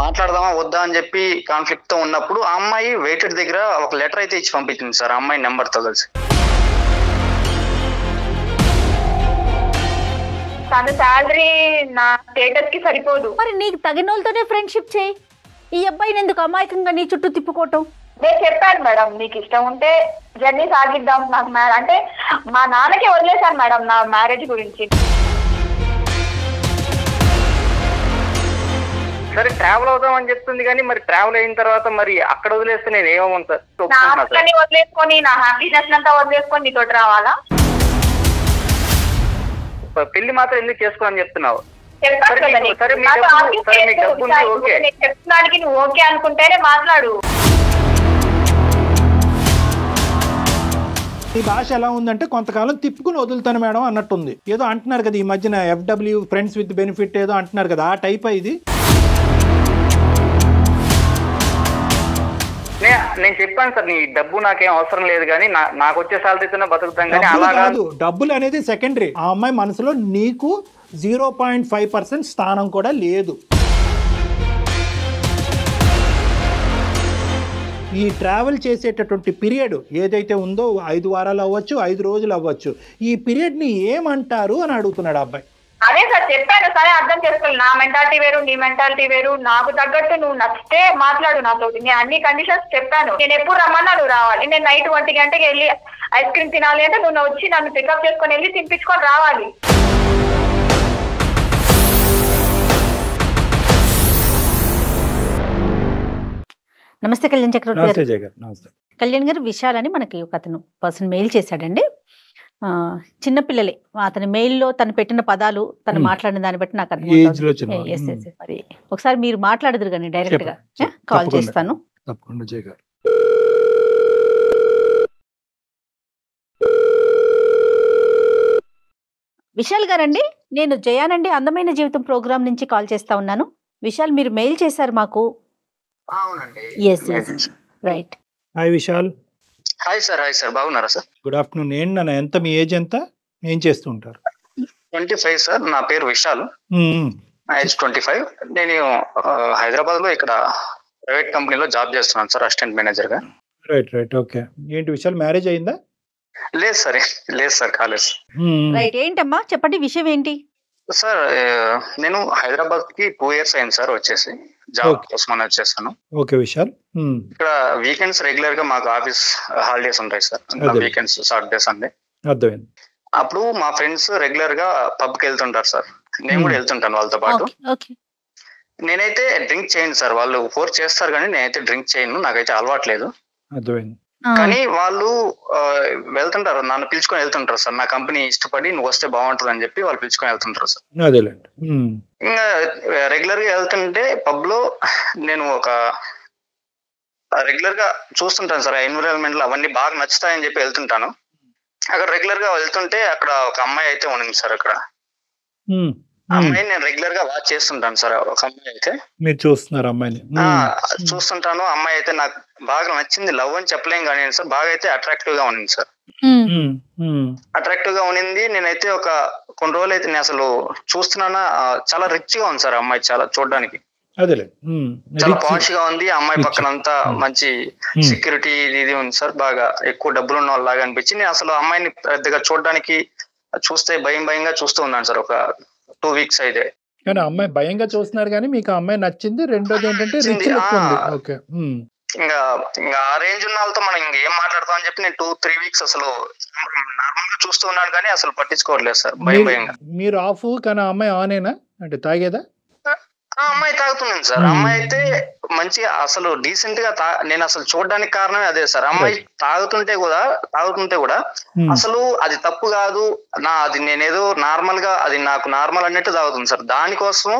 మాట్లాడదామా వద్దా అని చెప్పి కాన్ఫ్లిక్ట్ తో ఉన్నప్పుడు ఆ అమ్మాయి వెయిటెడ్ దగ్గర ఒక లెటర్ అయితే ఇచ్చి పంపించింది సార్, ఆ అమ్మాయి నెంబర్ తో కలిసి. తన శాలరీ నా స్టేటస్ కి సరిపోదు. మరి నీకు తగిన వాళ్ళతోనే ఫ్రెండ్షిప్ చేయి. ఈ అబ్బాయిని ఎందుకు అమాయకంగా నీ చుట్టూ తిప్పుకోవటం? నేను చెప్పాను మేడం, నీకు ఇష్టం ఉంటే జర్నీ సాగిద్దాం, నాకు అంటే మా నాన్నకి వదిలేశాను మేడం నా మ్యారేజ్ గురించి. సరే ట్రావెల్ అవుదాం అని చెప్తుంది కానీ మరి ట్రావెల్ అయిన తర్వాత మరి అక్కడ వదిలేస్తే నేను ఏమవును సార్? నా ఆస్తిని వదిలేసుకొని నా హ్యాపీనెస్ అంతా వదిలేసుకొని నీతోటి రావాలా? పెళ్లి మాత్రం ఎందుకు చేసుకోవాలని చెప్తున్నావు? చెప్తున్నానికి నువ్వు ఓకే అనుకుంటేనే మాట్లాడు. ఈ భాష ఎలా ఉందంటే కొంతకాలం తిప్పుకుని వదులుతాను మేడం అన్నట్టుంది. ఏదో అంటున్నారు కదా ఈ మధ్యన FW ఫ్రెండ్స్ విత్ బెనిఫిట్ ఏదో అంటున్నారు కదా, ఆ టైప్ ఇది. నేను చెప్పాను సార్, నీ డబ్బు నాకేం అవసరం లేదు కానీ నాకు వచ్చే సాలరీతోనే బతుకుతాం కానీ అలా కాదు. డబ్బులు అనేది సెకండరీ. ఆ అమ్మాయి మనసులో నీకు 0.5% స్థానం కూడా లేదు. ఈ ట్రావెల్ చేసేటటువంటి పీరియడ్ ఏదైతే ఉందో 5 వారాలు అవ్వచ్చు, 5 రోజులు అవ్వచ్చు, ఈ పీరియడ్ని ఏమంటారు అని అడుగుతున్నాడు అబ్బాయి. అదే సార్ చెప్పాను, సరే అర్థం చేసుకోవాలి. నా మెంటాలిటీ వేరు, నీ మెంటాలిటీ వేరు. నాకు తగ్గట్టు నువ్వు నచ్చితే మాట్లాడు నాతో. నేను అన్ని కండిషన్స్ చెప్పాను. నేను ఎప్పుడు రమ్మన్నా నువ్వు రావాలి. నేను నైట్ 1 గంటకి వెళ్ళి ఐస్ క్రీమ్ తినాలి అంటే నువ్వు వచ్చి నన్ను పికప్ చేసుకొని వెళ్ళి తినిపించుకొని రావాలి. నమస్తే కళ్యాణ్ చక్రవర్తి గారు. కళ్యాణ్ గారు, విశాల్ అని మనకి ఒక అతను పర్సన్ మెయిల్ చేశాడండి. చిన్నపిల్లలే అతని మెయిల్లో తను పెట్టిన పదాలు, తను మాట్లాడిన దాన్ని బట్టి నాకు అర్థం. మరి ఒకసారి మీరు మాట్లాడదురు కానీ డైరెక్ట్ గా కాల్ చేస్తాను. విశాల్ గారండి, నేను జయానండి అందమైన జీవితం ప్రోగ్రామ్ నుంచి కాల్ చేస్తా ఉన్నాను. విశాల్, మీరు మెయిల్ చేశారు మాకు. Right. Hi Vishal. Hi sir. Hi sir, బాగున్నారా సార్? Good afternoon. ఏంటి ఎంత మీ ఏజ్ ఎంత, ఏం చేస్తూ ఉంటారు? 25 సార్. నా పేరు విశాల్. ఏజ్ 25. నేను హైదరాబాద్ లో ఇక్కడ ప్రైవేట్ కంపెనీలో జాబ్ చేస్తున్నాను సార్, అసిస్టెంట్ మేనేజర్ గా. Right right. ఓకే. ఏంటి విశాల్, మ్యారేజ్ అయిందా? లేదు సార్, కాలేదు. రైట్. ఏంటమ్మా చెప్పండి, విషయం ఏంటి? సార్ నేను హైదరాబాద్ కి 2 years అయింది సార్ వచ్చేసి, జాబ్ కోసం అని వచ్చేసాను. ఓకే విశాల్. ఇక్కడ వీకెండ్స్ రెగ్యులర్ గా మాకు ఆఫీస్ హాలిడేస్ ఉంటాయి సార్, వీకెండ్స్ సాటర్డే సండే. అర్థమైంది. అప్పుడు మా ఫ్రెండ్స్ రెగ్యులర్ గా పబ్ కి వెళ్తుంటారు సార్, నేను కూడా వెళ్తుంటాను వాళ్ళతో పాటు. నేనైతే డ్రింక్ చేయను సార్, వాళ్ళు ఫోర్స్ చేస్తారు కానీ నేనైతే డ్రింక్ చేయను, నాకైతే అలవాట్లేదు. అర్థమైంది. కానీ వాళ్ళు వెళ్తుంటారు, నన్ను పిలుచుకొని వెళ్తుంటారు సార్. నా కంపెనీ ఇష్టపడి నువ్వు వస్తే బాగుంటుంది అని చెప్పి వాళ్ళు పిలుచుకొని వెళ్తుంటారు సార్. ఇంకా రెగ్యులర్ గా వెళ్తుంటే పబ్ లో నేను ఒక రెగ్యులర్ గా చూస్తుంటాను సార్, ఎన్విరాన్మెంట్ లో అవన్నీ బాగా నచ్చుతాయని చెప్పి వెళ్తుంటాను. అక్కడ రెగ్యులర్ గా వెళ్తుంటే అక్కడ ఒక అమ్మాయి అయితే ఉంది సార్. అక్కడ అమ్మాయిని నేను రెగ్యులర్ గా వాచ్ చేస్తుంటాను సార్. ఒక అమ్మాయి అయితే మీరు చూస్తున్నారు, అమ్మాయిని చూస్తుంటాను. అమ్మాయి అయితే నాకు బాగా నచ్చింది, లవ్ అని చెప్పలేం కానీ సార్, బాగా అయితే అట్రాక్టివ్ గా ఉంది సార్. అట్రాక్టివ్ గా ఉన్నింది. నేనైతే ఒక కొన్ని రోజులు అయితే నేను అసలు చూస్తున్నానా, చాలా రిచ్ గా ఉంది సార్ అమ్మాయి, చాలా చూడడానికి చాలా పాష్ గా ఉంది. అమ్మాయి పక్కన అంతా మంచి సెక్యూరిటీ ఇది ఉంది సార్, బాగా ఎక్కువ డబ్బులు ఉన్న వాళ్ళలాగా అనిపించి నేను అసలు అమ్మాయిని పెద్దగా చూడడానికి చూస్తే భయంగా చూస్తూ ఉన్నాను సార్ ఒక 2 weeks అయితే. కానీ అమ్మాయి భయంగా చూస్తున్నారు కానీ మీకు అమ్మాయి నచ్చింది. రెండోది ఏంటంటే రిచ్ లుక్ ఉంది. ఓకే. ఇంకా ఆ రేంజ్ ఉన్న వాళ్ళతో మనం ఏం మాట్లాడతాం అని చెప్పి నేను 2-3 weeks అసలు నార్మల్ గా చూస్తూ ఉన్నాను కానీ అసలు పట్టించుకోవట్లేదు సార్, భయంగా. మీరు ఆఫ్ కానీ అమ్మాయి ఆనేనా అంటే తాగేదా? అమ్మాయి తాగుతుంది సార్. అమ్మాయి అయితే మంచిగా అసలు డీసెంట్ గా నేను అసలు చూడడానికి కారణమే అదే సార్. అమ్మాయి తాగుతుంటే కూడా అసలు అది తప్పు కాదు, అది నేనేదో నార్మల్ గా అది నాకు నార్మల్ అన్నట్టు తాగుతుంది సార్. దానికోసం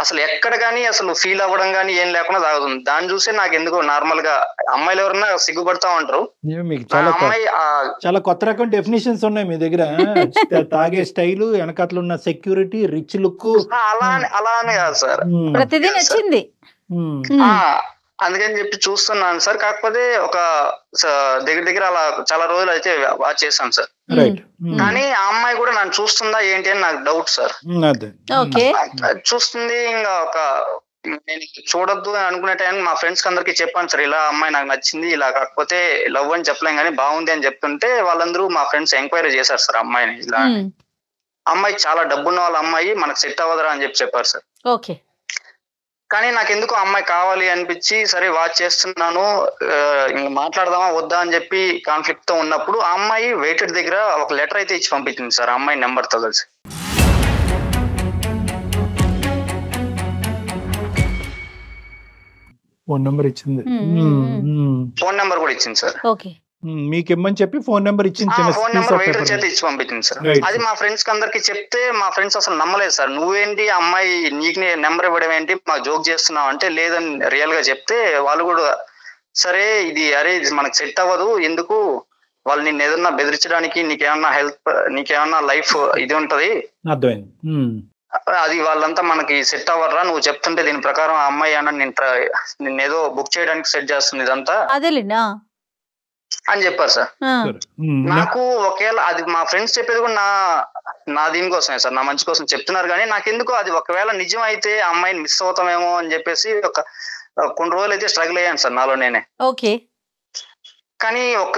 అసలు ఎక్కడ గానీ అసలు ఫీల్ అవ్వడం గానీ ఏం లేకుండా తాగుతుంది. దాన్ని చూసి నాకు ఎందుకో నార్మల్ గా అమ్మాయిలు ఎవరన్నా సిగ్గుపడతా ఉంటారు. అమ్మాయి చాలా కొత్త రకం డెఫినేషన్స్ ఉన్నాయి మీ దగ్గర. తాగే స్టైల్, వెనకట్లు ఉన్న సెక్యూరిటీ, రిచ్ లుక్, అలానే కాదు సార్, ప్రతిదీ నచ్చింది. అందుకని చెప్పి చూస్తున్నాను సార్. కాకపోతే ఒక దగ్గర అలా చాలా రోజులు అయితే వాచ్ చేశాను సార్. రైట్. కానీ ఆ అమ్మాయి కూడా నన్ను చూస్తుందా ఏంటి అని నాకు డౌట్ సార్. అదే ఓకే. చూస్తుంది. ఇంకా ఒక నేను చూడొద్దు అని అనుకునే టైం మా ఫ్రెండ్స్ అందరికి చెప్పాను సార్, ఇలా అమ్మాయి నాకు నచ్చింది, ఇలా కాకపోతే లవ్ అని చెప్పలేం కానీ బాగుంది అని చెప్తుంటే వాళ్ళందరూ మా ఫ్రెండ్స్ ఎంక్వైరీ చేశారు సార్ అమ్మాయిని. ఇలా అమ్మాయి చాలా డబ్బున్న వాళ్ళ అమ్మాయి, మనకు సెట్ అవ్వదురా అని చెప్పారు సార్. ఓకే. కానీ నాకు ఎందుకు అమ్మాయి కావాలి అనిపించి సరే వాచ్ చేస్తున్నాను, మాట్లాడదామా వద్దా అని చెప్పి కాన్ఫ్లిక్ట్ తో ఉన్నప్పుడు ఆ అమ్మాయి వెయిటెడ్ దగ్గర ఒక లెటర్ అయితే ఇచ్చి పంపించింది సార్ అమ్మాయి నెంబర్ తో కలిసి. ఫోన్ నెంబర్ ఇచ్చింది. ఫోన్ నెంబర్ కూడా ఇచ్చింది సార్. ఓకే. మీకు ఇమ్మని చెప్పి ఫోన్ నెంబర్ ఇచ్చింది. ఫోన్ నెంబర్ వెయిటర్ చేత ఇచ్చి పంపించింది సార్. అది మా ఫ్రెండ్స్ కి అందరికి చెప్తే మా ఫ్రెండ్స్ అసలు నమ్మలేదు సార్. నువ్వేంటి అమ్మాయి నీకు నెంబర్ ఇవ్వడం ఏంటి, మాకు జోక్ చేస్తున్నావు అంటే లేదని రియల్ గా చెప్తే వాళ్ళు కూడా సరే ఇది అరే ఇది మనకు సెట్ అవ్వదు, ఎందుకు వాళ్ళు నిన్ను ఏదన్నా బెదిరించడానికి, నీకేమన్నా హెల్త్ నీకేమన్నా లైఫ్ ఇది ఉంటది, అర్థమైంది, అది వాళ్ళంతా మనకి సెట్ అవ్వరా, నువ్వు చెప్తుంటే దీని ప్రకారం ఆ అమ్మాయి అన్న నిన్ను ఏదో బుక్ చేయడానికి సెట్ చేస్తుంది ఇదంతా అని చెప్పారు సార్. నాకు ఒకవేళ అది మా ఫ్రెండ్స్ చెప్పేది కూడా నా దీనికోసమే సార్, నా మంచి కోసం చెప్తున్నారు. కానీ నాకెందుకో అది ఒకవేళ నిజం అయితే ఆ అమ్మాయిని మిస్ అవుతామేమో అని చెప్పేసి ఒక కొన్ని రోజులు అయితే స్ట్రగుల్ అయ్యాను సార్ నాలో నేనే. ఓకే. కానీ ఒక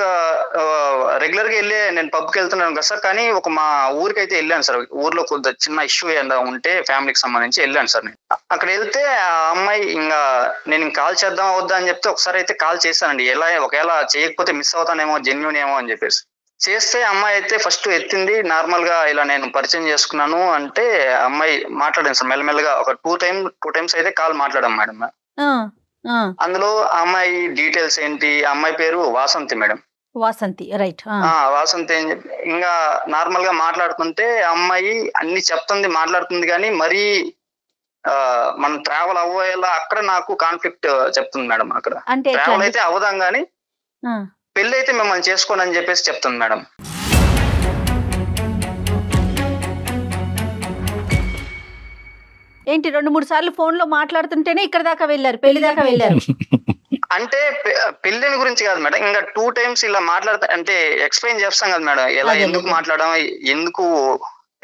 రెగ్యులర్ గా వెళ్ళే నేను పబ్కి వెళ్తున్నాను కదా సార్, కానీ ఒక మా ఊరికి అయితే వెళ్ళాను సార్. ఊర్లో కొంత చిన్న ఇష్యూ ఏదైనా ఉంటే ఫ్యామిలీకి సంబంధించి వెళ్ళాను సార్. నేను అక్కడ వెళ్తే ఆ అమ్మాయి ఇంకా నేను కాల్ చేద్దాం వద్దా అని చెప్తే ఒకసారి అయితే కాల్ చేశానండి. ఎలా ఒకవేళ చేయకపోతే మిస్ అవుతానేమో, జెన్యూన్ ఏమో అని చెప్పేసి చేస్తే అమ్మాయి అయితే ఫస్ట్ ఎత్తింది. నార్మల్ గా ఇలా నేను పరిచయం చేసుకున్నాను అంటే అమ్మాయి మాట్లాడాను సార్. మెల్లమెల్లగా ఒక టూ టైమ్స్ అయితే కాల్ మాట్లాడాం మేడం. అందులో అమ్మాయి డీటెయిల్స్ ఏంటి, అమ్మాయి పేరు వాసంతి మేడం. వాసంతి, రైట్. వాసంతి అని చెప్పి ఇంకా నార్మల్ గా మాట్లాడుతుంటే అమ్మాయి అన్ని చెప్తుంది, మాట్లాడుతుంది. కానీ మరీ మనం ట్రావెల్ అవ్వేలా అక్కడ నాకు కాన్ఫ్లిక్ట్ చెప్తుంది మేడం. అక్కడ ట్రావెల్ అయితే అవదాం కానీ పెళ్లి అయితే మిమ్మల్ని చేసుకోండి అని చెప్పేసి చెప్తుంది మేడం. ఏంటి 2-3 సార్లు ఫోన్ లో మాట్లాడుతుంటేనే ఇక్కడ దాకా వెళ్ళారు, పెళ్లి దాకా వెళ్ళారు అంటే పెళ్లిని గురించి కాదు మేడం, ఇంకా 2 times ఇలా మాట్లాడతా అంటే ఎక్స్ప్లెయిన్ చేస్తాం కదా మేడం, ఎలా ఎందుకు మాట్లాడడం, ఎందుకు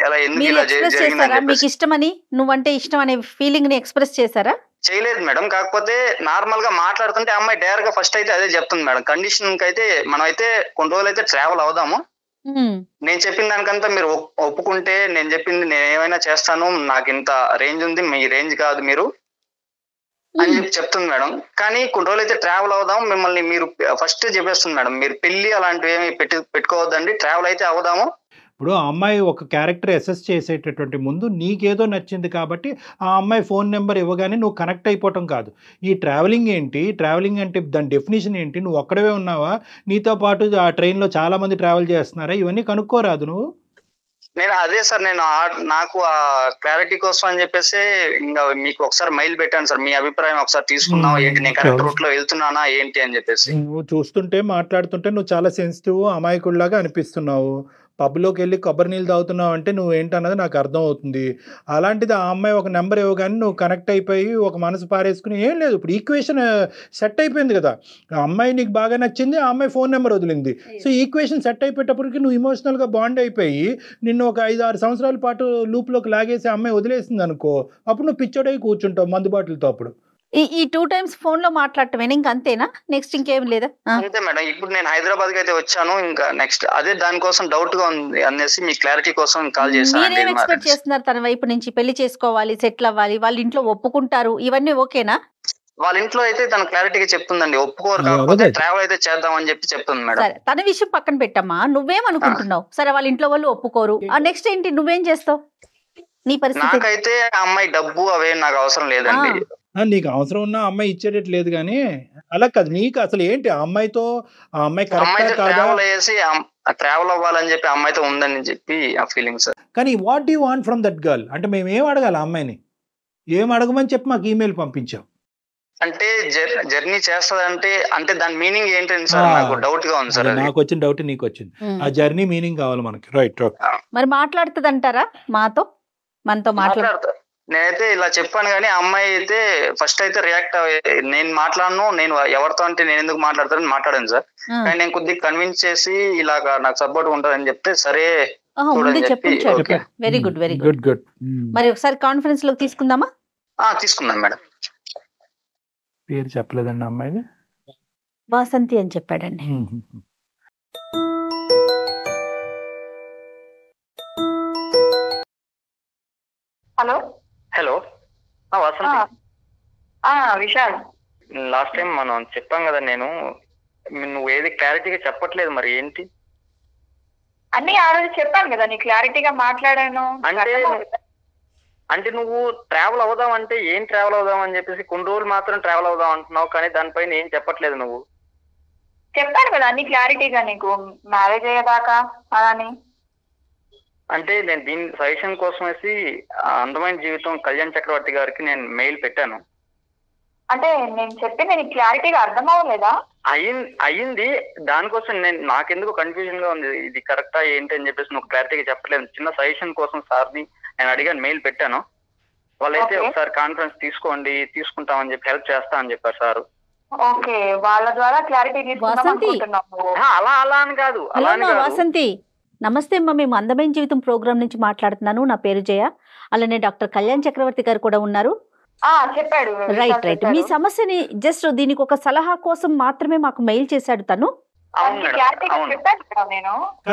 ఎలా ఎందుకు ఇలా జరిగింది, మీకు ఇష్టమని నువ్వంటే ఇష్టం అనే ఫీలింగ్ ని ఎక్స్ప్రెస్ చేశారా? చేయలేదు మేడం. కాకపోతే నార్మల్ గా మాట్లాడుతుంటే అమ్మాయి డైరెక్ట్ గా ఫస్ట్ అయితే అదే చెప్తుంది మేడం, కండిషన్ కి అయితే మనం అయితే కొన్ని రోజులు అయితే ట్రావెల్ అవుదాము, నేను చెప్పిన దానికంతా మీరు ఒప్పుకుంటే నేను చెప్పింది నేను ఏమైనా చేస్తాను, నాకు ఇంత రేంజ్ ఉంది, మీ రేంజ్ కాదు మీరు అని చెప్పి చెప్తుంది మేడం. కానీ కొన్ని రోజులు అయితే ట్రావెల్ అవుదాం, మిమ్మల్ని మీరు ఫస్ట్ చెప్పేస్తుంది మేడం, మీరు పెళ్లి అలాంటివి ఏమి పెట్టుకోవద్దండి, ట్రావెల్ అయితే అవుదాము. ఇప్పుడు ఆ అమ్మాయి ఒక క్యారెక్టర్ అసెస్ చేసేటటువంటి ముందు నీకేదో నచ్చింది కాబట్టి ఆ అమ్మాయి ఫోన్ నెంబర్ ఇవ్వగానే నువ్వు కనెక్ట్ అయిపోవటం కాదు. ఈ ట్రావెలింగ్ ఏంటి, ట్రావెలింగ్ అంటే దాని డెఫినేషన్ ఏంటి, నువ్వు ఒక్కడవే ఉన్నావా, నీతో పాటు ఆ ట్రైన్లో చాలా మంది ట్రావెల్ చేస్తున్నారా, ఇవన్నీ కనుక్కోరాదు నువ్వు? నేను అదే సార్, నేను నాకు ఆ క్లారిటీ కోసం అని చెప్పేసి ఇంకా మీకు ఒకసారి మెయిల్ పెట్టాను సార్, మీ అభిప్రాయం ఒకసారి తీసుకున్నావు ఏంటి, నేను కరెక్ట్ రూట్ లో వెళ్తున్నానా ఏంటి అని చెప్పేసి. నువ్వు చూస్తుంటే మాట్లాడుతుంటే నువ్వు చాలా సెన్సిటివ్ అమాయకుడిలాగా అనిపిస్తున్నావు. పబ్లోకి వెళ్ళి కొబ్బరి నీళ్ళు తాగుతున్నావు అంటే నువ్వు ఏంటన్నది నాకు అర్థం అవుతుంది. అలాంటిది ఆ అమ్మాయి ఒక నెంబర్ ఇవ్వగానే నువ్వు కనెక్ట్ అయిపోయి ఒక మనసు పారేసుకుని ఏం లేదు. ఇప్పుడు ఈక్వేషన్ సెట్ అయిపోయింది కదా, ఆ అమ్మాయి నీకు బాగా నచ్చింది, ఆ అమ్మాయి ఫోన్ నెంబర్ వదిలింది. సో ఈక్వేషన్ సెట్ అయిపోయేటప్పటికి నువ్వు ఇమోషనల్గా బాండ్ అయిపోయి నిన్ను ఒక 5-6 సంవత్సరాల పాటు లూప్లోకి లాగేసి అమ్మాయి వదిలేసింది అనుకో, అప్పుడు నువ్వు పిచ్చోడై కూర్చుంటావు మందు బాటిల్తో. అప్పుడు ఈ 2 times ఫోన్ లో మాట్లాడటమేనా, ఇంకా అంతేనా, నెక్స్ట్ ఇంకేం లేదా? అంతే మేడం. ఇప్పుడు నేను హైదరాబాద్ కి అయితే వచ్చాను, ఇంకా నెక్స్ట్ అదే దానికోసం డౌట్ గా ఉంది అనేసి మీ క్లారిటీ కోసం కాల్ చేశాను. మీరేం ఎక్స్పెక్ట్ చేస్తున్నారు తన వైపు నుంచి? పెళ్లి చేసుకోవాలి, సెటిల్ అవ్వాలి, వాళ్ళ ఇంట్లో ఒప్పుకుంటారు, ఇవన్నీ ఓకేనా? వాళ్ళ ఇంట్లో అయితే తన క్లారిటీగా చెప్తుందండి, ఒప్పుకోరు, కాకపోతే ట్రావెల్ అయితే చేద్దాం అని చెప్పి చెప్తుంది మేడం. సరే, తన విషయం పక్కన పెట్టమ్మా, నువ్వేమనుకుంటున్నావు? సరే, వాళ్ళ ఇంట్లో వాళ్ళు ఒప్పుకోరు, నెక్స్ట్ ఏంటి, నువ్వేం చేస్తావు? నీ పరిస్థితి? నాకైతే అమ్మాయి డబ్బు అవే నాకు అవసరం లేదండి. నీకు అవసరం ఉన్న అమ్మాయి ఇచ్చేటట్టు లేదు. కానీ అలా కాదు, నీకు అసలు ఏంటి ఆ అమ్మాయితో, ఆ అమ్మాయి ట్రావెల్ అవ్వాలని చెప్పి అమ్మాయితో ఉందని చెప్పి ఆ ఫీలింగ్ సార్. కానీ what you want from that girl అంటే మేము ఏం అడగాలి, ఆ అమ్మాయిని ఏం అడగమని చెప్పి మాకు ఈమెయిల్ పంపించాం అంటే జర్నీ చేస్తదంటే అంటే దాని మీనింగ్ ఏంటంటే సార్ నాకు డౌట్ గా ఉంది సార్. నాకు వచ్చిన డౌట్ నీకు వచ్చింది, ఆ జర్నీ మీనింగ్ కావాలి మనకి. రైట్. మరి మాట్లాడుతుంది అంటారా? మనతో నేనైతే ఇలా చెప్పాను, కానీ ఆ అమ్మాయి అయితే ఫస్ట్ అయితే రియాక్ట్ నేను మాట్లాడను, నేను ఎవరితో అంటే నేను ఎందుకు మాట్లాడతానని మాట్లాడాను సార్. కానీ నేను కొద్దిగా కన్విన్స్ చేసి ఇలాగా నాకు సపోర్ట్ ఉంటుందని చెప్తే సరే very good very good good. మరి ఒకసారి కాన్ఫరెన్స్ లోకి తీసుకుందామా? తీసుకుందాం మేడం. పేరు చెప్పలేదండి అమ్మాయి, వాసంతి అని చెప్పాడండి. Hello hello Vasanthi, Vishal, last time మనం చెప్పాం కదా, నువ్వు ఏది క్లారిటీగా చెప్పట్లేదు, మరి ఏంటి? అన్ని ఆ రోజు చెప్పాను కదా, నీ క్లారిటీగా మాట్లాడాను. అంటే నువ్వు ట్రావెల్ అవుదాం అంటే ఏం ట్రావెల్ అవుదాం అని చెప్పేసి కొన్ని రోజులు మాత్రం ట్రావెల్ అవుదాం అంటున్నావు, కానీ దానిపైన ఏం చెప్పట్లేదు నువ్వు. చెప్పాను కదా అన్ని క్లారిటీగా నీకు, మ్యారేజ్ అయ్యేదాకా అని. అంటే నేను దీని సజెషన్ కోసం వేసి అందమైన జీవితం కళ్యాణ్ చక్రవర్తి గారికి నేను మెయిల్ పెట్టాను. అంటే నేను చెప్పింది నీకు క్లారిటీగా అర్థం అవ్వలేదా? అయ్యింది, దానికోసం నాకెందుకు కన్ఫ్యూజన్ గా ఉంది, ఇది కరెక్టా ఏంటి అని చెప్పేసి నువ్వు క్లారిటీగా చెప్పలేదు. చిన్న సజెషన్ కోసం సార్ని నేను అడిగాను, మెయిల్ పెట్టాను. వాళ్ళైతే ఒకసారి కాన్ఫరెన్స్ తీసుకుంటామని చెప్పి హెల్ప్ చేస్తా అని చెప్పారు సార్. ఓకే, వాళ్ళ ద్వారా క్లారిటీ అలా అని కాదు. వాసంతి నమస్తే అమ్మా, మేము అందమైన జీవితం ప్రోగ్రామ్ నుంచి మాట్లాడుతున్నాను. నా పేరు జయ. అలానే డాక్టర్ కళ్యాణ్ చక్రవర్తి గారు కూడా ఉన్నారు. చెప్పాడు. రైట్. మీ సమస్యని జస్ట్ దీనికి ఒక సలహా కోసం మాత్రమే మాకు మెయిల్ చేశాడు తను.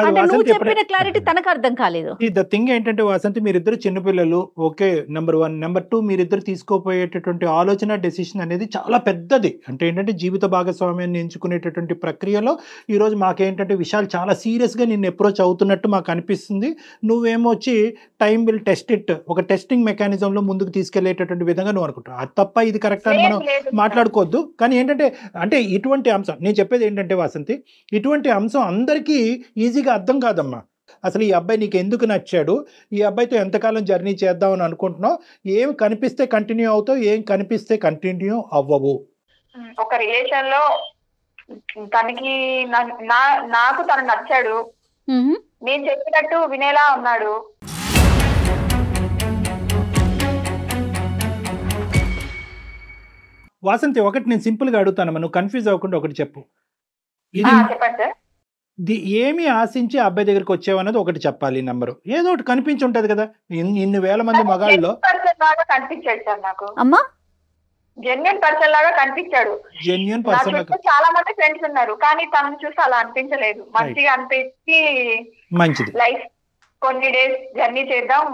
అంటే నువ్వు చెప్పిన క్లారిటీ తనకు అర్థం కాలేదు. ద థింగ్ ఏంటంటే వాసంతి, మీరిద్దరు చిన్నపిల్లలు, ఓకే, నెంబర్ 1. నెంబర్ 2, మీరిద్దరు తీసుకోపోయేటటువంటి ఆలోచన డెసిషన్ అనేది చాలా పెద్దది. అంటే ఏంటంటే జీవిత భాగస్వామ్యాన్ని ఎంచుకునేటటువంటి ప్రక్రియలో ఈరోజు మాకేంటంటే విషయాలు చాలా సీరియస్గా నిన్ను అప్రోచ్ అవుతున్నట్టు మాకు అనిపిస్తుంది. నువ్వేమో వచ్చి టైం విల్ టెస్ట్ ఇట్, ఒక టెస్టింగ్ మెకానిజంలో ముందుకు తీసుకెళ్లేటటువంటి విధంగా నువ్వు అనుకుంటావు. అది తప్ప ఇది కరెక్ట్ అని మనం మాట్లాడుకోవద్దు. కానీ ఏంటంటే అంటే ఇటువంటి అంశం నేను చెప్పేది ఏంటంటే వాసంతి, ఇటువంటి అంశం అందరికీ ఈజీగా అర్థం కాదమ్మా. అసలు ఈ అబ్బాయి నీకు ఎందుకు నచ్చాడు, ఈ అబ్బాయితో ఎంతకాలం జర్నీ చేద్దామని అనుకుంటున్నావు, ఏం కనిపిస్తే కంటిన్యూ అవుతావు, ఏం కనిపిస్తే కంటిన్యూ అవ్వవు. ఒక రిలేషన్ లో తనకి నాకు తను నచ్చాడు, నేను చెప్పినట్టు వినేలా ఉన్నాడు. వాసంతి, ఒకటి నేను సింపుల్గా అడుగుతానమ్మా, నువ్వు కన్ఫ్యూజ్ అవ్వకుండా ఒకటి చెప్పు. ఏమి ఆశించి అబ్బాయి దగ్గరికి వచ్చావన్నది ఒకటి చెప్పాలి. నెంబరు ఏదో ఒకటి కనిపించి ఉంటది కదా, ఇన్ని వేల మంది మగాళ్ళలో కనిపించాడు సార్ నాకు. అమ్మా, జెన్యూన్ పర్సన్ లాగా కనిపించాడు. జెన్యూన్ పర్సన్ చాలా మంది ఫ్రెండ్స్ ఉన్నారు, కానీ తనను చూసి అలా అనిపించలేదు. మంచిగా అనిపించి మంచిది, లైఫ్ కొన్ని డేస్ జర్నీ చేద్దాం.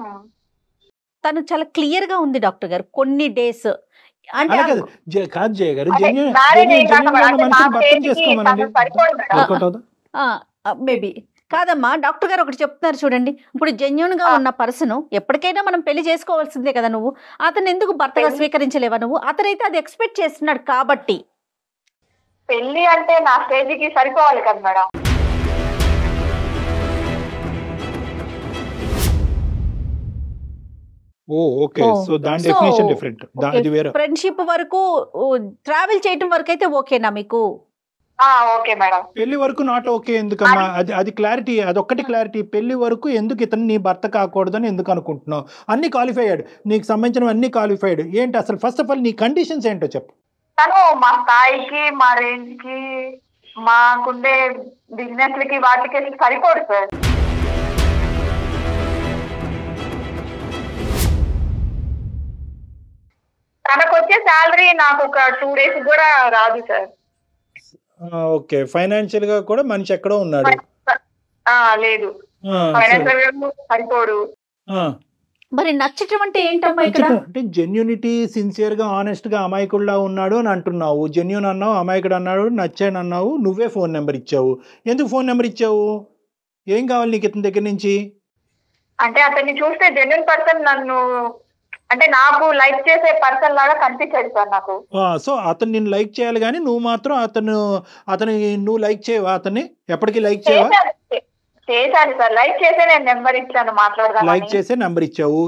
తను చాలా క్లియర్ గా ఉంది డాక్టర్ గారు, కొన్ని డేస్ అంటే కాదు జయ గారు, మేబీ కాదమ్మా. డాక్టర్ గారు ఒకటి చెప్తున్నారు చూడండి, ఇప్పుడు జెన్యూన్ గా ఉన్న పర్సన్ ఎప్పటికైనా మనం పెళ్లి చేసుకోవాల్సిందే కదా. నువ్వు అతను ఎందుకు భర్తగా స్వీకరించలేవా? నువ్వు అతనైతే అది ఎక్స్పెక్ట్ చేస్తున్నాడు కాబట్టి. పెళ్లి అంటే నా స్టేజ్ కి సరిపోవాలి కదా మేడం. ఫ్రెండ్షిప్ వరకు, ట్రావెల్ చేయడం వరకు అయితే ఓకేనా మీకు? Okay madam. పెళ్లి వరకు నాట్ ఓకే ఎందుకమ్మా? అది క్లారిటీ, అదొక్కటి క్లారిటీ. పెళ్లి వరకు ఎందుకు ఇతను నీ భర్త కాకూడదని ఎందుకు అనుకుంటున్నావు? అన్ని క్వాలిఫైడ్, నీకు సంబంధించిన అన్ని క్వాలిఫైడ్. ఏంటి అసలు ఫస్ట్ ఆఫ్ ఆల్ నీ కండిషన్స్ ఏంటో చెప్పు. తను మా స్థాయికి, మా రేంజ్ కి, మాకుండే బిజినెస్ లకి వాటికి సరిపోదు సార్. తనకు వచ్చే శాలరీ నాకు ఒక 2 days కూడా రాదు సార్. ఓకే, ఫైనాన్షియల్ గా కూడా మనిషి ఎక్కడో ఉన్నాడు. లేదు, ఫైనాన్షియల్ సరిపోడు. మరి నచ్చటం అంటే ఏంటమ్మా ఇక్కడ? అంటే జెన్యూనిటీ, సిన్సియర్ గా, ఆనెస్ట్ గా అమాయకుడిలా ఉన్నాడు అని అంటున్నావు. జెన్యూన్ అన్నావు, అమాయకుడు అన్నాడు, నచ్చాడు అన్నావు. నువ్వే ఫోన్ నెంబర్ ఇచ్చావు. ఎందుకు ఫోన్ నెంబర్ ఇచ్చావు? ఏం కావాలి నీకు ఇతని దగ్గర నుంచి? అంటే అతన్ని చూస్తే జెన్యూన్ పర్సన్, నన్ను అంటే నాకు లైక్ చేసే పర్సన్ లాగా కనిపించాడు సార్ నాకు. సో అతను నిన్ను లైక్ చేయాలి, కానీ నువ్వు మాత్రం అతని నువ్వు లైక్ చేయవా? అతన్ని ఎప్పటికీ లైక్ చేయవా? చేశాను సార్, లైక్ చేసే నేను నెంబర్ ఇచ్చాను, మాట్లాడదాం. లైక్ చేసే నెంబర్ ఇచ్చావు.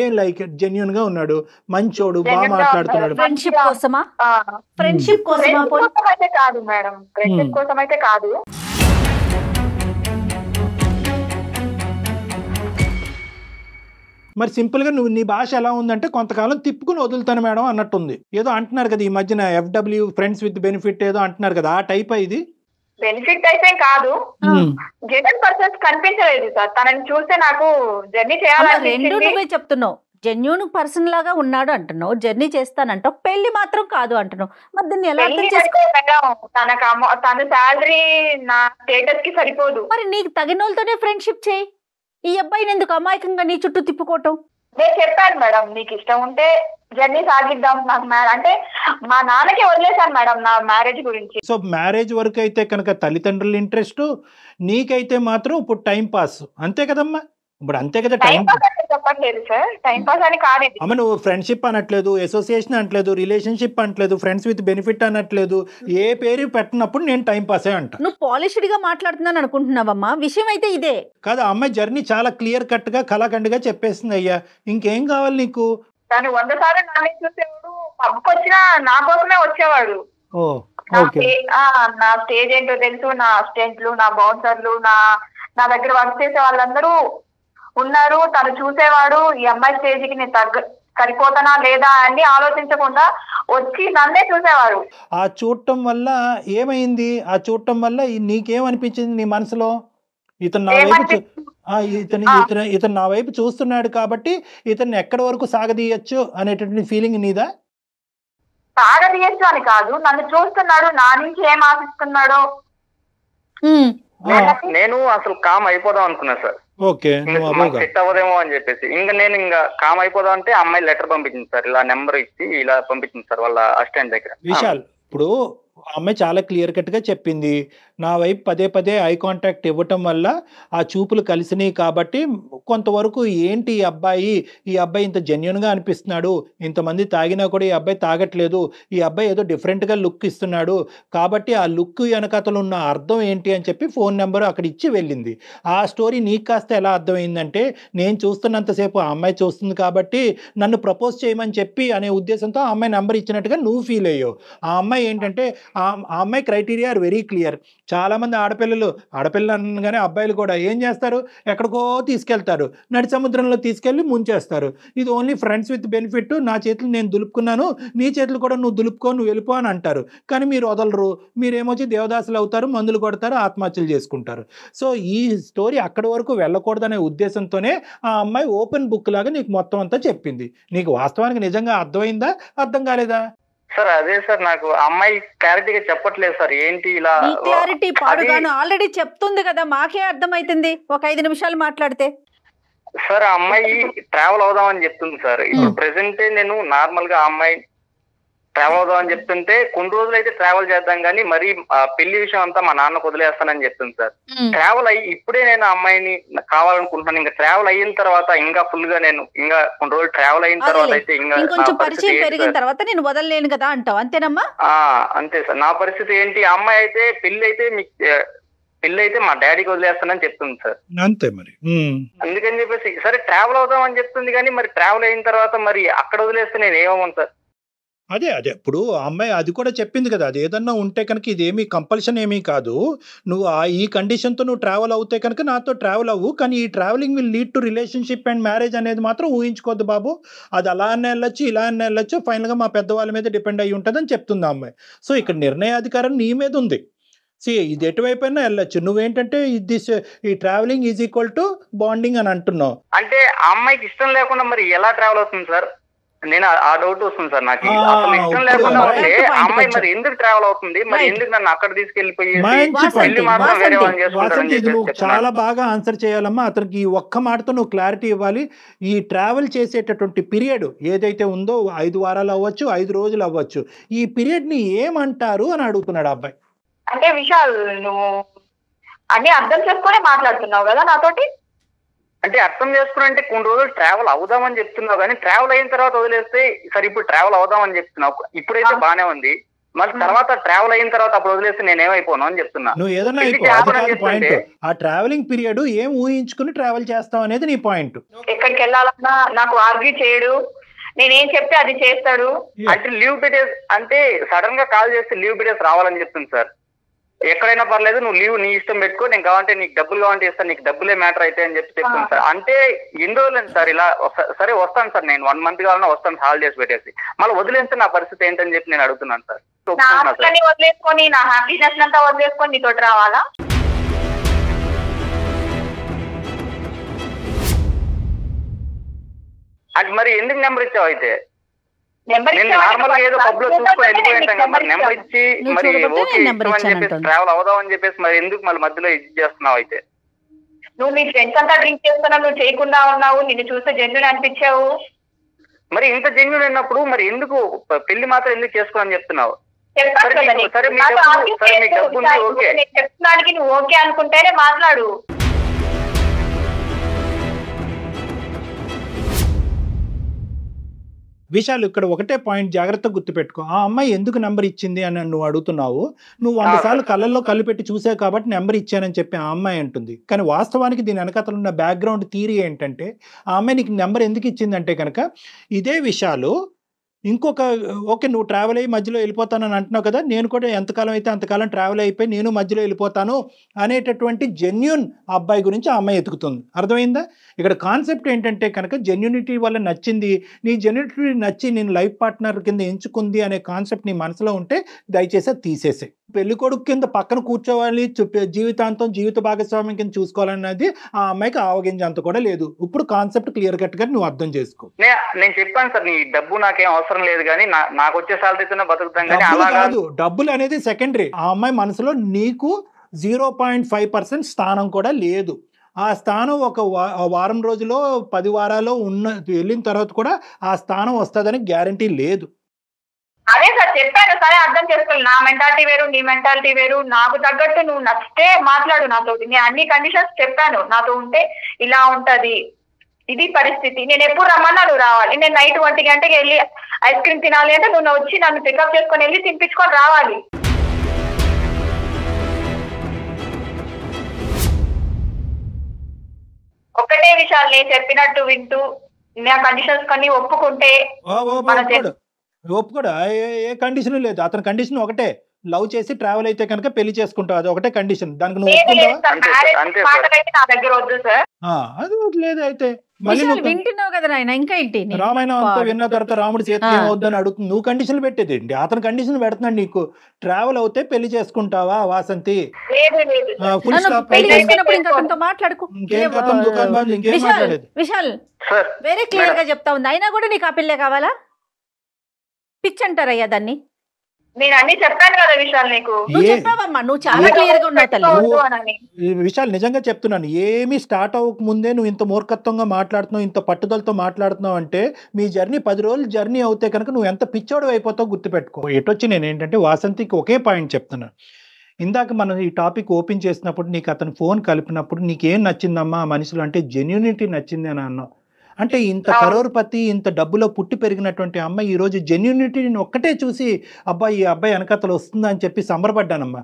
ఏం లైక్? జెన్యూన్ గా ఉన్నాడు, మంచోడు, బాగా మాట్లాడుతున్నాడు. ఫ్రెండ్షిప్ కోసమా? ఫ్రెండ్షిప్ కోసం అయితే కాదు మేడం, ఫ్రెండ్షిప్ కోసం అయితే కాదు. మరి సింపుల్ గా నువ్వు నీ భాష ఎలా ఉందంటే కొంతకాలం తిప్పుకుని వదులుతాను మేడం అన్నట్టుంది. ఏదో అంటున్నారు కదా ఈ మధ్యన FW ఫ్రెండ్స్ విత్ బెనిఫిట్ ఏదో అంటున్నారు కదా, ఆ టైప్ ఇది. బెనిఫిట్ అయితే కాదు, జెన్యున్ పర్సన్స్ కనిపించలేదు సార్. తనని చూస్తే నాకు జర్నీ చేయాలని చెప్తున్నావు. జెన్యూన్ పర్సన్ లాగా ఉన్నాడు అంటున్నావు, జర్నీ చేస్తానంటావు, పెళ్లి మాత్రం కాదు అంటున్నావు. మరి దీన్ని ఎలా అర్థం చేసుకో? తన శాలరీ నా స్టేటస్ కి సరిపోదు. మరి నీకు తగిన వాళ్ళతోనే ఫ్రెండ్షిప్ చేయి. ఈ అబ్బాయిని ఎందుకు అమాయకంగా నీ చుట్టూ తిప్పుకోవటం? నేను చెప్పాను మేడం, నీకు ఇష్టం ఉంటే జర్నీ సాగిద్దాం, నాకు అంటే మా నాన్నకి వదిలేశాను మేడం నా మ్యారేజ్ గురించి. సో మ్యారేజ్ వరకు అయితే కనుక తల్లిదండ్రుల ఇంట్రెస్ట్, నీకైతే మాత్రం ఇప్పుడు టైం పాస్, అంతే కదమ్మా? ఇప్పుడు అంతే కదా. టైం పాస్ చెప్పట్లేదు సార్, టైం పాస్ అని కాదు. అమ్మ నువ్వు ఫ్రెండ్షిప్ అనట్లేదు, అసోసియేషన్ అనట్లేదు, రిలేషన్షిప్ అనట్లేదు, ఫ్రెండ్స్ విత్ బెనిఫిట్ అనట్లేదు, ఏ పేరు పెట్టినప్పుడు నేను టైం పాసే అంట. నువ్వు పాలిష్డ్ గా మాట్లాడుతున్నాను అనుకుంటున్నావమ్మా, విషయం అయితే ఇదే కాదు. అమ్మాయి జర్నీ చాలా క్లియర్ కట్ గా కళాఖండిగా చెప్పేసింది. అయ్యా ఇంకేం కావాలి నీకు? తను 100 సార్లు నన్ను చూసేవాడు, పబ్కి వచ్చినా నా కోసమే వచ్చేవాడు. నా స్టేజ్ ఏంటో తెలుసు, నా అసిస్టెంట్లు, నా బౌన్సర్లు, నా దగ్గర వర్క్ చేసే వాళ్ళందరూ ఉన్నారు. తను చూసేవాడు, ఈ అమ్మాయి స్టేజ్కి నేను సరిపోతానా లేదా అని ఆలోచించకుండా వచ్చి నన్నే చూసేవాడు. ఆ చూడటం వల్ల ఏమైంది? ఆ చూడటం వల్ల నీకేమనిపించింది నీ మనసులో? ఇతను నా వైపు చూస్తున్నాడు కాబట్టి ఇతన్ని ఎక్కడి వరకు సాగదీయచ్చు అనేటువంటి ఫీలింగ్ నీదా? సాగదీయచ్చు అని కాదు, నన్ను చూస్తున్నాడు, నా నుంచి ఏం ఆశిస్తున్నాడో. నేను అసలు కామ్ అయిపోదాం అనుకున్నా సార్. సెట్ అవ్వదేమో అని చెప్పేసి నేను ఇంకా కామ్ అయిపోదాం అంటే అమ్మాయి లెటర్ పంపించింది సార్, ఇలా నెంబర్ ఇచ్చి ఇలా పంపించింది సార్ వాళ్ళ అసిస్టెంట్ దగ్గర. విశాల్, ఇప్పుడు అమ్మాయి చాలా క్లియర్ కట్ గా చెప్పింది, నా వైపు పదే పదే ఐ కాంటాక్ట్ ఇవ్వటం వల్ల ఆ చూపులు కలిసినాయి కాబట్టి కొంతవరకు ఏంటి ఈ అబ్బాయి ఇంత జెన్యున్గా అనిపిస్తున్నాడు, ఇంతమంది తాగినా కూడా ఈ అబ్బాయి తాగట్లేదు, ఈ అబ్బాయి ఏదో డిఫరెంట్గా లుక్ ఇస్తున్నాడు కాబట్టి ఆ లుక్ వెనకతలు ఉన్న అర్థం ఏంటి అని చెప్పి ఫోన్ నెంబర్ అక్కడ ఇచ్చి వెళ్ళింది. ఆ స్టోరీ నీకు కాస్త ఎలా అర్థమైందంటే నేను చూస్తున్నంతసేపు ఆ అమ్మాయి చూస్తుంది కాబట్టి నన్ను ప్రపోజ్ చేయమని చెప్పి అనే ఉద్దేశంతో ఆ అమ్మాయి నెంబర్ ఇచ్చినట్టుగా నువ్వు ఫీల్ అయ్యావు. ఆ అమ్మాయి ఏంటంటే ఆ అమ్మాయి క్రైటీరియా ఆర్ వెరీ క్లియర్. చాలామంది ఆడపిల్లలు అనగానే అబ్బాయిలు కూడా ఏం చేస్తారు, ఎక్కడికో తీసుకెళ్తారు, నడి సముద్రంలో తీసుకెళ్ళి ముంచేస్తారు. ఇది ఓన్లీ ఫ్రెండ్స్ విత్ బెనిఫిట్, నా చేతులు నేను దులుపుకున్నాను, నీ చేతులు కూడా నువ్వు దులుపుకో, నువ్వు వెళ్ళిపో అని అంటారు. కానీ మీరు వదలరు, మీరేమొచ్చి దేవదాసులు అవుతారు, మందులు కొడతారు, ఆత్మహత్యలు చేసుకుంటారు. సో ఈ స్టోరీ అక్కడి వరకు వెళ్ళకూడదనే ఉద్దేశంతోనే ఆ అమ్మాయి ఓపెన్ బుక్ లాగా నీకు మొత్తం అంతా చెప్పింది. నీకు వాస్తవానికి నిజంగా అర్థమైందా, అర్థం కాలేదా? సార్ అదే సార్, నాకు అమ్మాయి క్లారిటీగా చెప్పట్లేదు సార్, ఏంటి ఇలా క్లారిటీ పాడుగాను ఆల్రెడీ చెప్తుంది కదా, మాకే అర్థమైతుంది ఒక 5 నిమిషాలు మాట్లాడితే. సార్ అమ్మాయి ట్రావెల్ అవుదామని చెప్తుంది సార్. ఇప్పుడు ప్రెసెంట్ నేను నార్మల్ గా అమ్మాయి ట్రావెల్ అవుదాం అని చెప్తుంటే కొన్ని రోజులు అయితే ట్రావెల్ చేద్దాం కానీ మరి పెళ్లి విషయం అంతా మా నాన్నకు వదిలేస్తానని చెప్తుంది సార్. ట్రావెల్ అయ్యి ఇప్పుడే నేను అమ్మాయిని కావాలనుకుంటున్నాను, ఇంకా ట్రావెల్ అయిన తర్వాత ఇంకా ఫుల్ గా నేను ఇంకా కొన్ని రోజులు ట్రావెల్ అయిన తర్వాత అయితే ఇంకా పరిచయం పెరిగిన తర్వాత నేను వదలలేను కదా అంటావు, అంతేనమ్మా? అంతే సార్. నా పరిస్థితి ఏంటి, అమ్మాయి అయితే పెళ్లి అయితే మా డాడీకి వదిలేస్తానని చెప్తుంది సార్. అంతే మరి. అందుకని చెప్పేసి సరే ట్రావెల్ అవుదాం అని చెప్తుంది కానీ మరి ట్రావెల్ అయిన తర్వాత మరి అక్కడ వదిలేస్తే నేను ఏమవును సార్? అదే ఇప్పుడు అమ్మాయి అది కూడా చెప్పింది కదా, అది ఏదన్నా ఉంటే కనుక ఇదేమీ కంపల్షన్ ఏమీ కాదు, నువ్వు ఈ కండిషన్తో నువ్వు ట్రావెల్ అవుతే కనుక నాతో ట్రావెల్ అవ్వు, కానీ ఈ travelling will lead to relationship and marriage అనేది మాత్రం ఊహించుకోవద్దు బాబు, అది అలా అన్న వెళ్ళొచ్చు ఇలా అన్న వెళ్ళొచ్చు, ఫైనల్గా మా పెద్దవాళ్ళ మీద డిపెండ్ అయ్యి ఉంటుందని చెప్తుంది అమ్మాయి. సో ఇక్కడ నిర్ణయాధికారం నీ మీద ఉంది. ఇది ఎటువైపు అయినా వెళ్ళొచ్చు, నువ్వేంటంటే ఈ travelling is equal to bonding అని అంటున్నావు. అంటే ఆ అమ్మాయికి ఇష్టం లేకుండా మరి ఎలా ట్రావెల్ అవుతుంది సార్? నేను ఆ డౌట్ వస్తుంది సార్ నాకు. అసలు ఇష్టం లేకుండా ఉంటే అమ్మాయి మరి ఎందుకు ట్రావెల్ అవుతుంది, మరి ఎందుకు నన్ను అక్కడ తీసుకెళ్లిపోయి వేరే వాళ్ళని చేసుకుంటారు? చాలా బాగా ఆన్సర్ చేయాలమ్మా. అతనికి ఈ ఒక్క మాటతో నువ్వు క్లారిటీ ఇవ్వాలి. ఈ ట్రావెల్ చేసేటటువంటి పీరియడ్ ఏదైతే ఉందో 5 వారాలు అవ్వచ్చు, 5 రోజులు అవ్వచ్చు, ఈ పీరియడ్ ని ఏమంటారు అని అడుగుతున్నాడు అబ్బాయి. అంటే విశాల్, నువ్వు అన్ని అర్థం చేసుకునే మాట్లాడుతున్నావు కదా నాతోటి. అంటే అర్థం చేసుకుని అంటే కొన్ని రోజులు ట్రావెల్ అవుదామని చెప్తున్నావు కానీ ట్రావెల్ అయిన తర్వాత వదిలేస్తే సరే ఇప్పుడు ట్రావెల్ అవుదామని చెప్తున్నావు, ఇప్పుడైతే బానే ఉంది, మళ్ళీ తర్వాత ట్రావెల్ అయిన తర్వాత అప్పుడు వదిలేస్తే నేనేమైపోను అని చెప్తున్నా. నువ్వు ఏదైనా పాయింట్, ఆ ట్రావెలింగ్ పీరియడ్ ఏం ఊహించుకుని ట్రావెల్ చేస్తావు అనేది నీ పాయింట్. ఎక్కడికి వెళ్ళాలన్నా నాకు ఆర్గ్యూ చేయడు, నేనేం చెప్తే అది చేస్తాడు. అంటే లీవ్ పెట్టేసి, అంటే సడన్ గా కాల్ చేస్తే లీవ్ పెట్టేసి రావాలని చెప్తుంది సార్. ఎక్కడైనా పర్లేదు, నువ్వు లీవ్ నీ ఇష్టం పెట్టుకో, నేను కావాలంటే నీకు డబ్బులు కావాలంటే ఇస్తాను, నీకు డబ్బులే మ్యాటర్ అయితే అని చెప్పి చెప్తాను సార్. అంటే ఎన్ని రోజులు సార్ ఇలా? సరే వస్తాను సార్, నేను 1 month కావాలన్నా వస్తాను హాలిడేస్ పెట్టేసి, మళ్ళీ వదిలేస్తే నా పరిస్థితి ఏంటని చెప్పి నేను అడుగుతున్నాను సార్. వదిలేసుకొని నా హ్యాపీనెస్ అంతా వదిలేసుకొని నీతో రావాలా? అంటే మరి ఎందుకు నెంబర్ ఇచ్చావు అయితే? నెంబర్ నార్మల్ గా ఏదో పబ్ లో చూసుకొని వెళ్ళిపోయి ఉంటాం కదా, మరి నెంబర్ ఇచ్చి మరి ఓకే అని చెప్పేసి ట్రావెల్ అవుదాం అని చెప్పేసి మరి ఎందుకు మళ్ళీ మధ్యలో ఇది చేస్తున్నావు అయితే? నువ్వు మీ ఫ్రెండ్స్ అంతా డ్రింక్ చేస్తున్నావు, నువ్వు చేయకుండా ఉన్నావు, నిన్ను చూస్తే జెన్యూన్ అనిపించావు. మరి ఇంత జెన్యూన్ అయినప్పుడు మరి ఎందుకు పెళ్లి మాత్రం ఎందుకు చేసుకోవాలని చెప్తున్నావు? చెప్తున్నానికి నువ్వు ఓకే అనుకుంటేనే మాట్లాడు. విశాల్, ఇక్కడ ఒకటే పాయింట్ జాగ్రత్తగా గుర్తుపెట్టుకో. ఆ అమ్మాయి ఎందుకు నెంబర్ ఇచ్చింది అని నువ్వు అడుగుతున్నావు. నువ్వు 100 సార్లు కళ్ళల్లో కలిపెట్టి చూసావు కాబట్టి నెంబర్ ఇచ్చానని చెప్పి ఆ అమ్మాయి అంటుంది. కానీ వాస్తవానికి దీని వెనకాతలు ఉన్న బ్యాక్గ్రౌండ్ థియరీ ఏంటంటే, ఆ అమ్మాయి నీకు నెంబర్ ఎందుకు ఇచ్చిందంటే కనుక ఇదే విషయాలు ఇంకొక ఓకే నువ్వు ట్రావెల్ అయ్యి మధ్యలో వెళ్ళిపోతానని అంటున్నావు కదా, నేను కూడా ఎంతకాలం అయితే అంతకాలం ట్రావెల్ అయిపోయి నేను మధ్యలో వెళ్ళిపోతాను అనేటటువంటి జెన్యూన్ అబ్బాయి గురించి ఆ అమ్మాయి ఎతుకుతుంది. అర్థమైందా? ఇక్కడ కాన్సెప్ట్ ఏంటంటే కనుక జెన్యూనిటీ వల్ల నచ్చింది, నీ జెన్యూనిటీ నచ్చి నేను లైఫ్ పార్ట్నర్ కింద ఎంచుకుంది అనే కాన్సెప్ట్ నీ మనసులో ఉంటే దయచేసి అది తీసేసే. పెళ్లి కొడుకు కింద పక్కన కూర్చోవాలి, జీవితాంతం జీవిత భాగస్వామ్యం కింద చూసుకోవాలన్నది ఆ అమ్మాయికి ఆవగించేంత కూడా లేదు. ఇప్పుడు కాన్సెప్ట్ క్లియర్ కట్ గా నువ్వు అర్థం చేసుకో. నేను చెప్పాను సార్, నీ డబ్బు నాకేం అవసరం లేదు, కానీ నాకు వచ్చే సాలరీతోనే బతుకుతాం. కానీ అలా కాదు, డబ్బులు అనేది సెకండరీ. ఆ అమ్మాయి మనసులో నీకు 0.5% స్థానం కూడా లేదు. ఆ స్థానం ఒక వారం రోజులో 10 వారాల్లో వెళ్ళిన తర్వాత కూడా ఆ స్థానం వస్తుందని గ్యారంటీ లేదు. అదే సార్ చెప్పాను, సరే అర్థం చేసుకోవాలి. నా మెంటాలిటీ వేరు, నీ మెంటాలిటీ వేరు. నాకు తగ్గట్టు నువ్వు నచ్చితే మాట్లాడు నాతో. నేను అన్ని కండిషన్స్ చెప్పాను, నాతో ఉంటే ఇలా ఉంటది, ఇది పరిస్థితి. నేను ఎప్పుడు రమ్మన్నా నువ్వు రావాలి. నేను నైట్ 1 గంటకి వెళ్ళి ఐస్ క్రీమ్ తినాలి అంటే నువ్వు వచ్చి నన్ను పికప్ చేసుకొని వెళ్ళి తినిపించుకొని రావాలి. ఒకటే విషయాలు నేను చెప్పినట్టు వింటూ నా కండిషన్స్ కొన్ని ఒప్పుకుంటే ఒప్పుకోడా? ఏ కండిషన్ లేదు. అతని కండిషన్ ఒకటే, లవ్ చేసి ట్రావెల్ అయితే కనుక పెళ్లి చేసుకుంటావు, అది ఒకటే కండిషన్. దానికి నువ్వు అది లేదు. అయితే వింటున్నావు కదా నాయన, ఇంకా ఏంటి? రామాయణం అంతా విన్న తర్వాత రాముడు చేతి ఏమవుద్దని అడుగుతుంది. నువ్వు కండిషన్ పెట్టేదేంటి? అతను కండిషన్ పెడుతున్నాడు నీకు. ట్రావెల్ అవుతే పెళ్లి చేసుకుంటావా వాసంతి? Full stop. ఇంకేం మాట్లాడేది? విశాల్ వేరే క్లియర్ గా చెప్తా ఉంది, అయినా కూడా నీకు ఆ పిల్లే కావాలా? పిచ్ అంటారయ్యా దాన్ని. నేను అన్ని చెప్పాను కదా విశాల్, నీకు నువ్వు చెప్పావమ్మా, నువ్వు చాలా క్లియర్ గా ఉన్నావు తల్లి. విశాల్ నిజంగా చెప్తున్నాను, ఏమి స్టార్ట్ అవ్వక ముందే నువ్వు ఇంత మూర్ఖత్వంగా మాట్లాడుతున్నావు, ఇంత పట్టుదలతో మాట్లాడుతున్నావు అంటే మీ జర్నీ 10 రోజులు జర్నీ అవుతే కనుక నువ్వు ఎంత పిచ్చోడు అయిపోతావు గుర్తుపెట్టుకో. ఎటొచ్చి నేను ఏంటంటే వాసంతికి ఒకే పాయింట్ చెప్తున్నాను. ఇందాక మనం ఈ టాపిక్ ఓపెన్ చేసినప్పుడు నీకు అతను ఫోన్ కలిపినప్పుడు నీకేం నచ్చిందమ్మా ఆ మనుషులు అంటే జెన్యూనిటీ నచ్చింది అని అన్నావు. అంటే ఇంత కరోర్పతి, ఇంత డబ్బులో పుట్టి పెరిగినటువంటి అమ్మాయి ఈరోజు జెన్యూనిటీని ఒక్కటే చూసి ఈ అబ్బాయి వెనకతలు వస్తుందా అని చెప్పి సంబరపడ్డానమ్మా.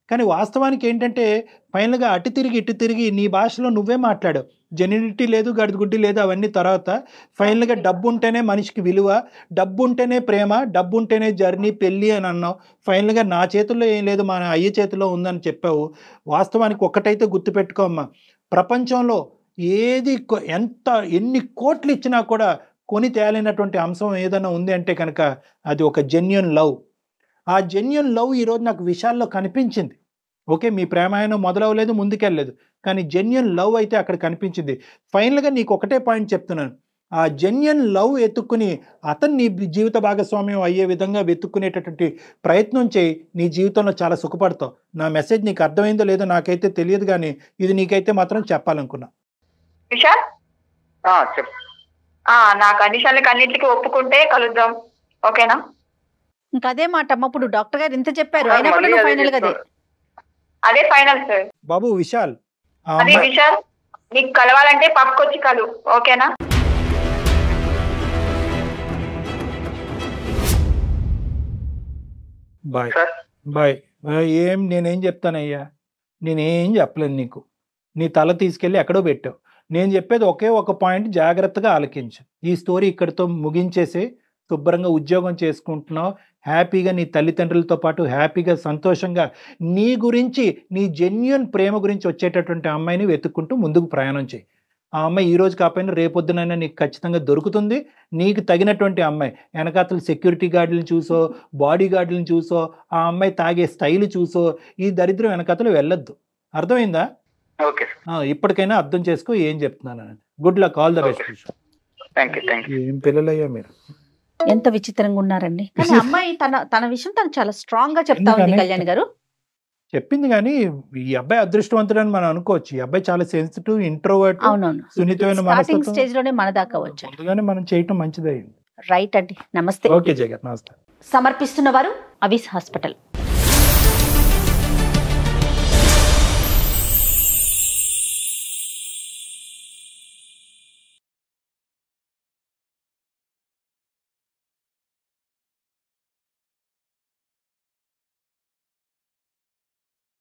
కానీ వాస్తవానికి ఏంటంటే ఫైనల్గా అటు తిరిగి ఇటు తిరిగి నీ భాషలో నువ్వే మాట్లాడావు. జెన్యూనిటీ లేదు, గడిగుడ్డి లేదు, అవన్నీ తర్వాత ఫైనల్గా డబ్బు ఉంటేనే మనిషికి విలువ, డబ్బు ఉంటేనే ప్రేమ, డబ్బు ఉంటేనే జర్నీ పెళ్ళి అని అన్నావు. ఫైనల్గా నా చేతుల్లో ఏం లేదు, మా అయ్య చేతిలో ఉందని చెప్పావు. వాస్తవానికి ఒక్కటైతే గుర్తుపెట్టుకో అమ్మా, ప్రపంచంలో ఏది ఎన్ని కోట్లు ఇచ్చినా కూడా కొని తేలినటువంటి అంశం ఏదైనా ఉంది అంటే కనుక అది ఒక జెన్యూన్ లవ్. ఆ జెన్యూన్ లవ్ ఈరోజు నాకు విషయాల్లో కనిపించింది. ఓకే, మీ ప్రేమాయణం మొదలవలేదు, ముందుకెళ్ళలేదు, కానీ జెన్యూన్ లవ్ అయితే అక్కడ కనిపించింది. ఫైనల్గా నీకు ఒకటే పాయింట్ చెప్తున్నాను, ఆ జెన్యూన్ లవ్ ఎత్తుక్కుని అతను నీ జీవిత భాగస్వామ్యం అయ్యే విధంగా వెతుక్కునేటటువంటి ప్రయత్నం చేయి. నీ జీవితంలో చాలా సుఖపడతావు. నా మెసేజ్ నీకు అర్థమైందో లేదో నాకైతే తెలియదు, కానీ ఇది నీకైతే మాత్రం చెప్పాలనుకున్నా. విశాల్ నా కండిషన్లకి అన్నింటికి ఒప్పుకుంటే కలుద్దాం, ఓకేనా? ఇంకా అదే మాట అమ్మ, ఇప్పుడు డాక్టర్ గారు ఇంత చెప్పారు, అయినా కూడా ఫైనల్ గా అదే ఫైనల్ సార్. బాబు విశాల్, అదే విశాల్, నీకు కలవాలంటే పప్పుకొచ్చి కలు, ఓకేనా? Bye bye. నేనేం చెప్తానయ్యా, నేనేం చెప్పలేను నీకు. నీ తల తీసుకెళ్ళి ఎక్కడో పెట్టావు. నేను చెప్పేది ఒకే ఒక పాయింట్, జాగ్రత్తగా ఆలకించు. ఈ స్టోరీ ఇక్కడితో ముగించేసి శుభ్రంగా ఉద్యోగం చేసుకుంటున్నావు, హ్యాపీగా నీ తల్లిదండ్రులతో పాటు హ్యాపీగా సంతోషంగా నీ గురించి నీ జెన్యున్ ప్రేమ గురించి వచ్చేటటువంటి అమ్మాయిని వెతుక్కుంటూ ముందుకు ప్రయాణం చేయి. ఆ అమ్మాయి ఈ రోజు కాకపోయినా రేపొద్దునైనా నీకు ఖచ్చితంగా దొరుకుతుంది. నీకు తగినటువంటి అమ్మాయి, వెనకాతలు సెక్యూరిటీ గార్డులను చూసో బాడీ గార్డులను చూసో ఆ అమ్మాయి తాగే స్టైల్ చూసో ఈ దరిద్రం వెనకాతలు వెళ్ళొద్దు. అర్థమైందా? ఓకే ఇప్పటికైనా అర్థం చేసుకో ఏం చెప్తున్నాను. Good luck, all the best. ఏం పిల్లలయ్యా మీరు, ఎంత విచిత్రంగా ఉన్నారండి. కానీ అమ్మాయి తన విషయం తను చాలా స్ట్రాంగ్ గా చెప్తా ఉంది కళ్యాణ్ గారు. చెప్పింది కానీ ఈ అబ్బాయి అదృష్టవంతుడని మనం అనుకోవచ్చు. ఈ అబ్బాయి చాలా సెన్సిటివ్, ఇంట్రోవర్ట్, సున్నితమైన స్టార్టింగ్ స్టేజ్ లోనే మన దాకా వచ్చారు. ముందుగానే మనం చేయటం మంచిదయ్యింది. రైట్ అండి, నమస్తే. ఓకే జగన్, నమస్తే. సమర్పిస్తున్న వారు అవిస్ హాస్పిటల్.